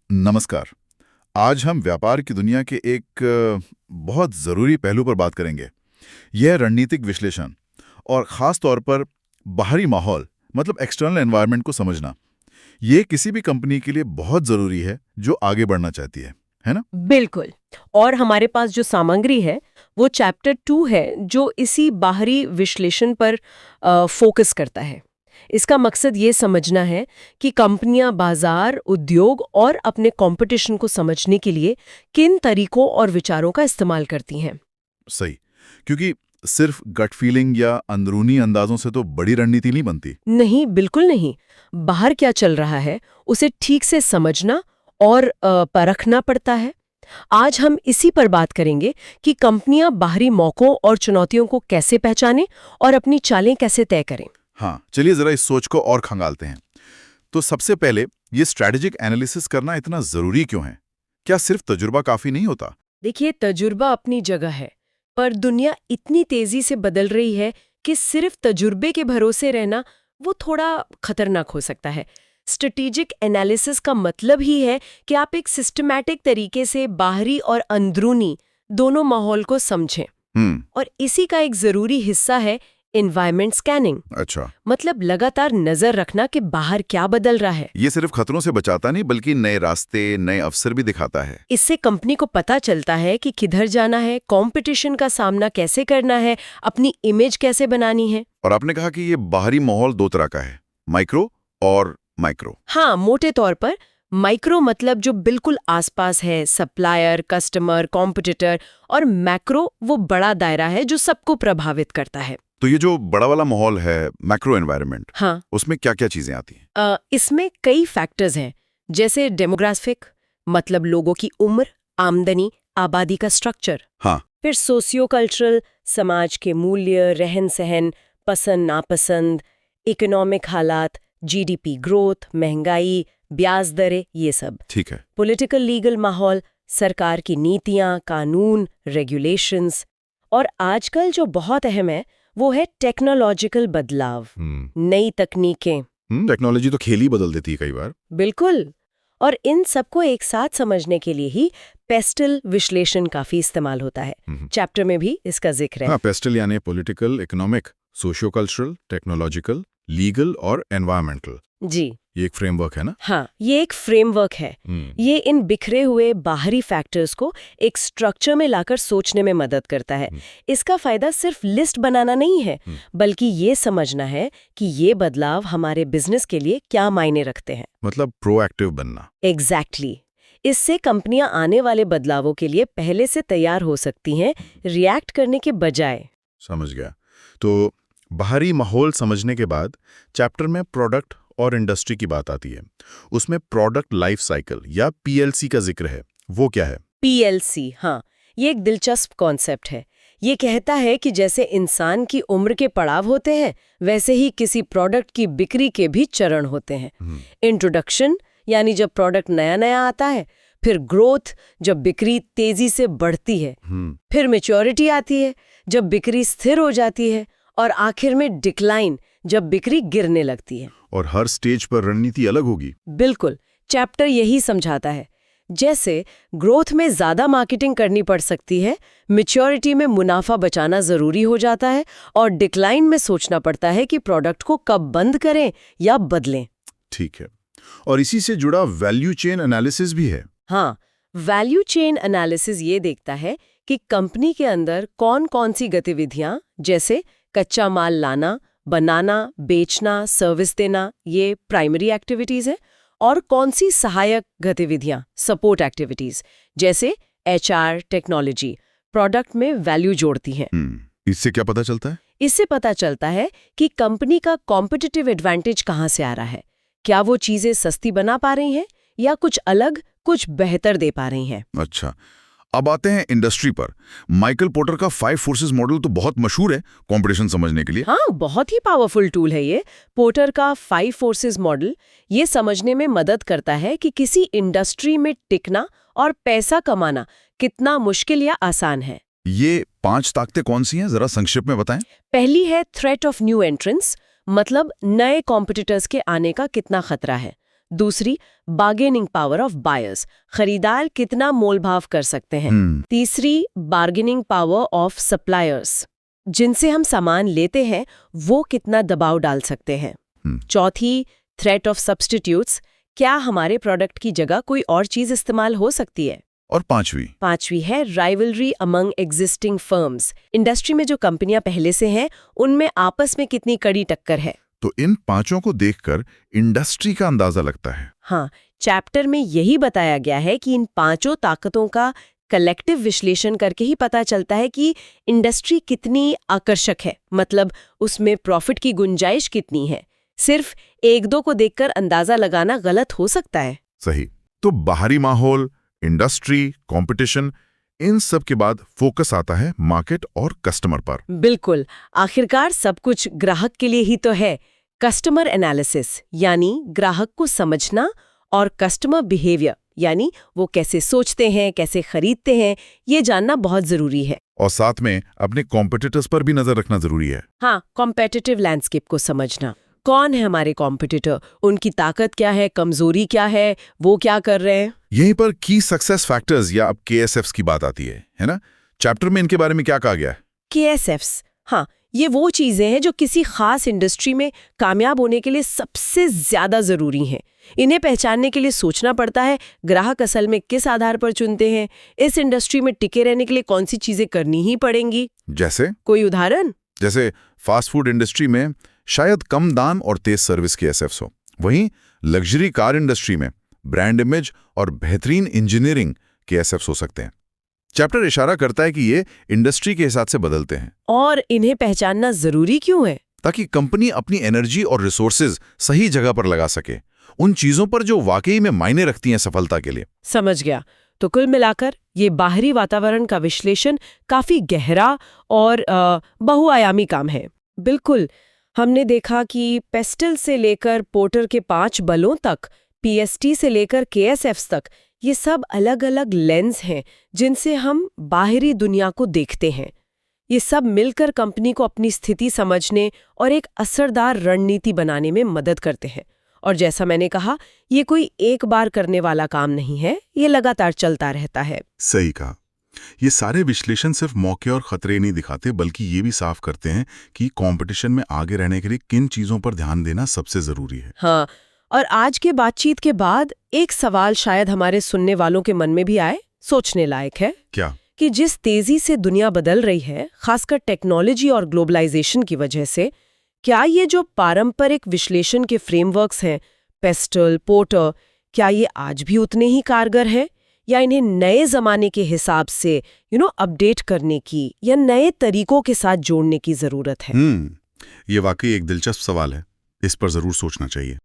नमस्कार। आज हम व्यापार की दुनिया के एक बहुत ज़रूरी पहलू पर बात करेंगे। यह है रणनीतिक विश्लेषण और ख़ास तौर पर बाहरी माहौल मतलब एक्सटर्नल एनवायरनमेंट को समझना। ये किसी भी कंपनी के लिए बहुत ज़रूरी है जो आगे बढ़ना चाहती है ना? बिल्कुल। और हमारे पास जो सामग्री है वो चैप्टर 2 है जो इसी बाहरी विश्लेषण पर फोकस करता है। इसका मकसद ये समझना है कि कंपनियां बाजार, उद्योग और अपने कंपटीशन को समझने के लिए किन तरीकों और विचारों का इस्तेमाल करती हैं। सही। क्योंकि सिर्फ गट फीलिंग या अंदरूनी अंदाजों से तो बड़ी रणनीति नहीं बनती। नहीं, बिल्कुल नहीं। बाहर क्या चल रहा है उसे ठीक से समझना और परखना पड़ता है। आज हम इसी पर बात करेंगे कि कंपनियां बाहरी मौकों और चुनौतियों को कैसे पहचानें और अपनी चालें कैसे तय करें। हाँ, चलिए ज़रा इस सोच को और खंगालते हैं। तो सबसे पहले ये स्ट्रैटेजिक एनालिसिस करना इतना ज़रूरी क्यों है? क्या सिर्फ तजुर्बा काफ़ी नहीं होता? देखिए, तजुर्बा अपनी जगह है, पर दुनिया इतनी तेजी से बदल रही है कि सिर्फ तजुर्बे के भरोसे रहना वो थोड़ा खतरनाक हो सकता है। स्ट्रेटेजिक एनालिसिस का मतलब ही है कि आप एक सिस्टमैटिक तरीके से बाहरी और अंदरूनी दोनों माहौल को समझें। और इसी का एक जरूरी हिस्सा है एनवायरनमेंट स्कैनिंग। अच्छा। मतलब लगातार नजर रखना कि बाहर क्या बदल रहा है। ये सिर्फ खतरों से बचाता नहीं बल्कि नए रास्ते, नए अवसर भी दिखाता है। इससे कंपनी को पता चलता है कि किधर जाना है, कंपटीशन का सामना कैसे करना है, अपनी इमेज कैसे बनानी है। और आपने कहा कि ये बाहरी माहौल दो तरह का है, माइक्रो और माइक्रो। हाँ, मोटे तौर पर माइक्रो मतलब जो बिल्कुल आसपास है, सप्लायर, कस्टमर, कॉम्पिटिटर, और मैक्रो वो बड़ा दायरा है जो सबको प्रभावित करता है। तो ये जो बड़ा वाला माहौल है, मैक्रो एनवायरनमेंट, हाँ, उसमें क्या क्या चीजें आती हैं? इसमें कई फैक्टर्स हैं, जैसे डेमोग्राफिक मतलब लोगों की उम्र, आमदनी, आबादी का स्ट्रक्चर। हाँ। फिर सोशियो कल्चरल समाज के मूल्य, रहन सहन, पसंद नापसंद, इकोनॉमिक हालात, जीडीपी ग्रोथ, महंगाई, ब्याज दरें, ये सब। ठीक है। पॉलिटिकल लीगल माहौल, सरकार की नीतियां, कानून, रेगुलेशंस। और आजकल जो बहुत अहम है वो है टेक्नोलॉजिकल बदलाव, नई तकनीकें। टेक्नोलॉजी तो खेल ही बदल देती है कई बार। बिल्कुल। और इन सबको एक साथ समझने के लिए ही पेस्टल विश्लेषण काफी इस्तेमाल होता है। चैप्टर में भी इसका जिक्र है। हाँ, पेस्टल यानी political, economic, socio cultural, technological, legal और एनवायरमेंटल। जी ये एक फ्रेमवर्क है ना? हाँ, ये एक फ्रेमवर्क है। ये इन बिखरे हुए बाहरी फैक्टर्स को एक स्ट्रक्चर में लाकर सोचने में मदद करता है। इसका फायदा सिर्फ लिस्ट बनाना नहीं है, बल्कि ये समझना है कि ये बदलाव हमारे बिजनेस के लिए क्या मायने रखते हैं। मतलब प्रोएक्टिव बनना। एग्जैक्टली। इससे कंपनियां आने वाले बदलावों के लिए पहले से तैयार हो सकती हैं, रिएक्ट करने के बजाय। समझ गया। तो बाहरी माहौल समझने के बाद चैप्टर में प्रोडक्ट और इंडस्ट्री की बात आती है। उसमें प्रोडक्ट लाइफ साइकिल या पीएलसी का जिक्र है। वो क्या है? पीएलसी, हाँ, ये एक दिलचस्प कॉन्सेप्ट है। ये कहता है कि जैसे इंसान की उम्र के पड़ाव होते हैं, वैसे ही किसी प्रोडक्ट की बिक्री के भी चरण होते हैं। इंट्रोडक्शन यानी जब प्रोडक्ट नया नया आता है, फिर ग्रोथ जब बिक्री तेजी से बढ़ती है, फिर मैच्योरिटी आती है जब बिक्री स्थिर हो जाती है, और आखिर में डिक्लाइन जब बिक्री गिरने लगती है। और हर स्टेज पर रणनीति अलग होगी। बिल्कुल, चैप्टर यही समझाता है। जैसे ग्रोथ में ज्यादा मार्केटिंग करनी पड़ सकती है, मैच्योरिटी में मुनाफा बचाना जरूरी हो जाता है, और डिक्लाइन में सोचना पड़ता है कि प्रोडक्ट को कब बंद करें या बदलें। ठीक है। और इसी से जुड़ा वैल्यू चेन एनालिसिस भी है। हाँ, वैल्यू चेन एनालिसिस ये देखता है कि कंपनी के अंदर कौन कौन सी गतिविधियां, जैसे कच्चा माल लाना, बनाना, बेचना, सर्विस देना, ये प्राइमरी एक्टिविटीज है, और कौन सी सहायक गतिविधियां, सपोर्ट एक्टिविटीज, जैसे एचआर, टेक्नोलॉजी, प्रोडक्ट में वैल्यू जोड़ती हैं। इससे क्या पता चलता है? इससे पता चलता है कि कंपनी का कॉम्पिटिटिव एडवांटेज कहाँ से आ रहा है। क्या वो चीजें सस्ती बना पा रही हैं या कुछ अलग, कुछ बेहतर दे पा रही हैं। अच्छा, अब आते हैं इंडस्ट्री पर। माइकल पोर्टर का 5 फोर्सेस मॉडल तो बहुत मशहूर है कंपटीशन समझने के लिए। हाँ, बहुत ही पावरफुल टूल है ये। पोर्टर का 5 फोर्सेस मॉडल ये समझने में मदद करता है कि किसी इंडस्ट्री में टिकना और पैसा कमाना कितना मुश्किल या आसान है। ये 5 ताकतें कौन सी हैं, जरा संक्षिप्त में बताएं। पहली है थ्रेट ऑफ न्यू एंट्रेंस, मतलब नए कॉम्पिटिटर्स के आने का कितना खतरा है। दूसरी बार्गेनिंग पावर ऑफ बायर्स, खरीदार कितना मोलभाव कर सकते हैं। तीसरी बार्गेनिंग पावर ऑफ सप्लायर्स, जिनसे हम सामान लेते हैं वो कितना दबाव डाल सकते हैं। चौथी थ्रेट ऑफ सब्स्टिट्यूट्स, क्या हमारे प्रोडक्ट की जगह कोई और चीज इस्तेमाल हो सकती है। और पांचवी है rivalry among existing firms, industry में जो कंपनियां पहले से हैं उनमें आपस में कितनी कड़ी टक्कर है। तो इन पांचों को देखकर इंडस्ट्री का अंदाजा लगता है। हाँ, चैप्टर में यही बताया गया है कि इन पांचों ताकतों का कलेक्टिव विश्लेषण करके ही पता चलता है कि इंडस्ट्री कितनी आकर्षक है, मतलब उसमें प्रॉफिट की गुंजाइश कितनी है। सिर्फ एक दो को देखकर अंदाजा लगाना गलत हो सकता है। सही। तो बाहरी माहौल, इंडस्ट्री, कंपटीशन, इन सब के बाद फोकस आता है मार्केट और कस्टमर पर। बिल्कुल, आखिरकार सब कुछ ग्राहक के लिए ही तो है। कस्टमर एनालिसिस यानी ग्राहक को समझना, और कस्टमर बिहेवियर यानी वो कैसे सोचते हैं, कैसे खरीदते हैं, ये जानना बहुत जरूरी है। और साथ में अपने कॉम्पिटिटर्स पर भी नजर रखना जरूरी है। हाँ, कॉम्पिटिटिव लैंडस्केप को समझना। कौन है हमारे कॉम्पिटिटर, उनकी ताकत क्या है, कमजोरी क्या है, वो क्या कर रहे हैं। यहीं पर की सक्सेस फैक्टर्स या अब KSFs की बात आती है ना? चैप्टर में इनके बारे में क्या कहा गया है? KSFs, हाँ, ये वो चीजें हैं जो किसी खास इंडस्ट्री में कामयाब होने के लिए सबसे ज्यादा जरूरी हैं। इन्हें पहचानने के लिए सोचना पड़ता है ग्राहक असल में किस आधार पर चुनते हैं, इस इंडस्ट्री में टिके रहने के लिए कौन सी चीजें करनी ही पड़ेंगी। जैसे कोई उदाहरण? जैसे फास्ट फूड इंडस्ट्री में शायद कम दाम और तेज सर्विस के KSFs हो, वहीं लग्जरी कार इंडस्ट्री में ब्रांड इमेज और बेहतरीन इंजीनियरिंग के KSFs हो सकते हैं। चैप्टर इशारा करता है कि ये इंडस्ट्री के हिसाब से बदलते हैं। और इन्हें पहचानना जरूरी क्यों है? ताकि कंपनी अपनी एनर्जी और रिसोर्सेज सही जगह पर लगा सके, उन चीजों पर जो वाकई में मायने रखती हैं सफलता के लिए। समझ गया। तो कुल मिलाकर ये बाहरी वातावरण का विश्लेषण काफी गहरा और बहुआयामी काम है। बिल्कुल, हमने देखा कि पेस्टल से लेकर पोर्टर के 5 बलों तक, PST से लेकर KSFs तक, ये सब अलग अलग लेंस हैं जिनसे हम बाहरी दुनिया को देखते हैं। ये सब मिलकर कंपनी को अपनी स्थिति समझने और एक असरदार रणनीति बनाने में मदद करते हैं। और जैसा मैंने कहा, ये कोई एक बार करने वाला काम नहीं है, ये लगातार चलता रहता है। सही कहा। ये सारे विश्लेषण सिर्फ मौके और खतरे नहीं दिखाते, बल्कि ये भी साफ करते हैं कि कंपटीशन में आगे रहने के लिए किन चीजों पर ध्यान देना सबसे जरूरी है। हाँ, और आज के बातचीत के बाद एक सवाल शायद हमारे सुनने वालों के मन में भी आए, सोचने लायक है। क्या? कि जिस तेजी से दुनिया बदल रही है, खासकर टेक्नोलॉजी और ग्लोबलाइजेशन की वजह से, क्या ये जो पारंपरिक विश्लेषण के फ्रेमवर्क्स हैं, पेस्टल, पोर्टर, क्या ये आज भी उतने ही कारगर हैं, या इन्हें नए जमाने के हिसाब से अपडेट करने की या नए तरीकों के साथ जोड़ने की जरूरत है? ये वाकई एक दिलचस्प सवाल है, इस पर जरूर सोचना चाहिए।